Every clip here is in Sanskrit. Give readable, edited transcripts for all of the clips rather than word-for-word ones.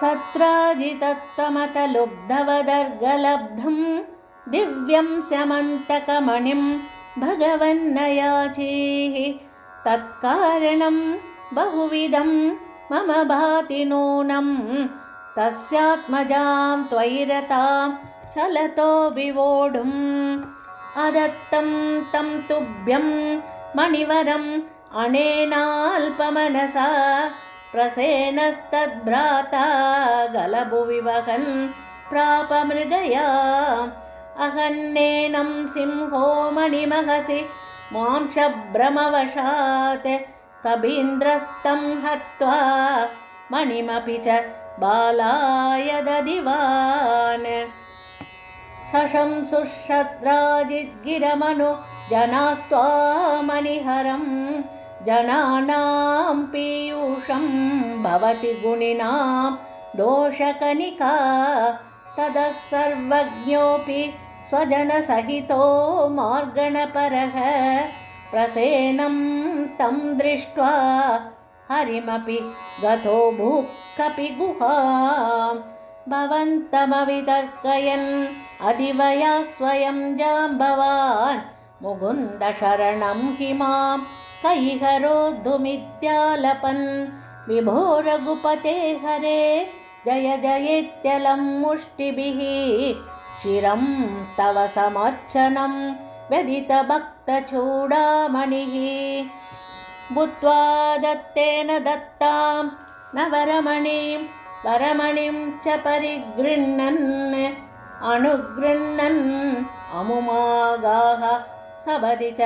सत्राजितत्वमतलुब्धवदर्गलब्धं दिव्यं स्यमन्तकमणिं भगवन्नयाचीः तत्कारणं बहुविधं मम भाति नूनं तस्यात्मजां त्वयि रतां चलतो विवोढुम् अदत्तं तं तुभ्यं मणिवरम् अनेनाल्पमनसा प्रसेनस्तद्भ्राता गलभुविवहन् प्राप मृगया अहन्नेनं सिंहो मणिमहसि मांशभ्रमवशात् कबीन्द्रस्तं हत्वा मणिमपि च बालाय ददिवान् शशंसुषद्राजिद्गिरमनु जनास्त्वामणिहरं जनानां पीयूषं भवति गुणिनां दोषकनिका ततः सर्वज्ञोऽपि स्वजनसहितो मार्गणपरः प्रसेनं तं दृष्ट्वा हरिमपि गतो भूः गुहां भवन्तमवितर्कयन् अधिवया स्वयं जाम्बवान् मुकुन्दशरणं हि मां कैहरोद्धुमित्यालपन् विभो रघुपते हरे जय जयेत्यलं मुष्टिभिः चिरं तव समर्चनं व्यदितभक्तचूडामणिः भूत्वा दत्तेन दत्तां न वरमणिं च परिगृह्णन् अनुगृह्णन् अमुमागाः सपदि च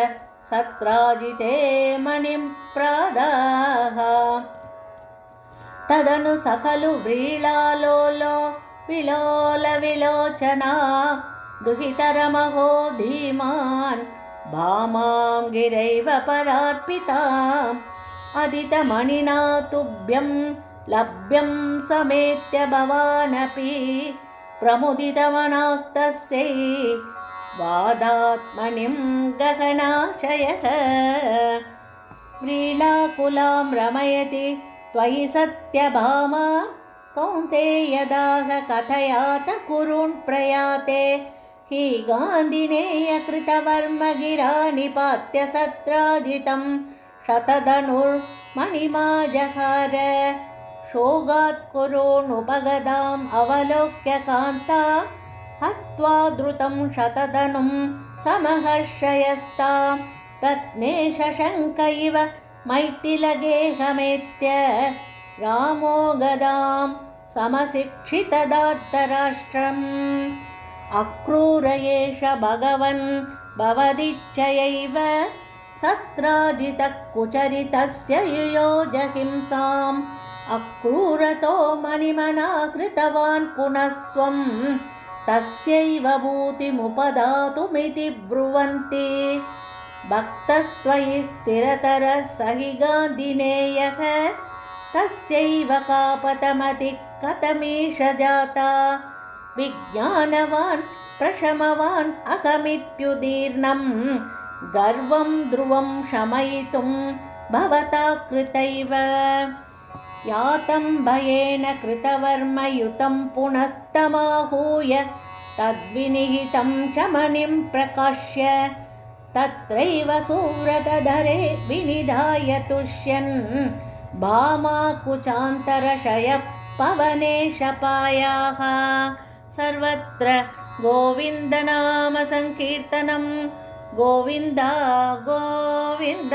सत्राजिते मणिं प्रादाः तदनु सकलु व्रीळालोलो विलोलविलोचना दुहितरमहो धीमान् भामां गिरैव परार्पिताम् अदितमणिना तुभ्यं लभ्यं समेत्य भवानपि प्रमुदितमनास्तस्यै वादात्मनिं गगनाशयः व्रीळाकुलां रमयति त्वयि सत्यभामा कौन्तेयदाह कथयात कुरून् प्रयाते हि गान्धिनेयकृतवर्मगिरा निपात्य सत्राजितं शतधनुर्मणिमाजहार शोगात् कुरूनुपगदाम् अवलोक्य कान्ता हत्वा द्रुतं शतधनुं समहर्षयस्तां रत्नेशशङ्क इव मैथिलगेहमेत्य रामो गदां समशिक्षितदार्तराष्ट्रम् अक्रूर एष भगवन् भवदिच्छयैव सत्राजितः कुचरितस्य युयोजहिंसाम् अक्रूरतो मणिमना कृतवान् पुनस्त्वं तस्यैव भूतिमुपदातुमिति ब्रुवन्ति भक्तस्त्वयि स्थिरतरः स हि गान्धिनेयः तस्यैव कापतमति कथमीश जाता विज्ञानवान् प्रशमवान् अहमित्युदीर्णं गर्वं ध्रुवं शमयितुं भवता कृतैव यातं भयेन कृतवर्मयुतं पुनस्तमाहूय तद्विनिहितं च मणिं प्रकाश्य तत्रैव सुव्रतधरे विनिधाय तुष्यन् भामा कुचान्तरशयः पवने शपायाः सर्वत्र गोविन्दनाम संकीर्तनं गोविन्द गोविन्द।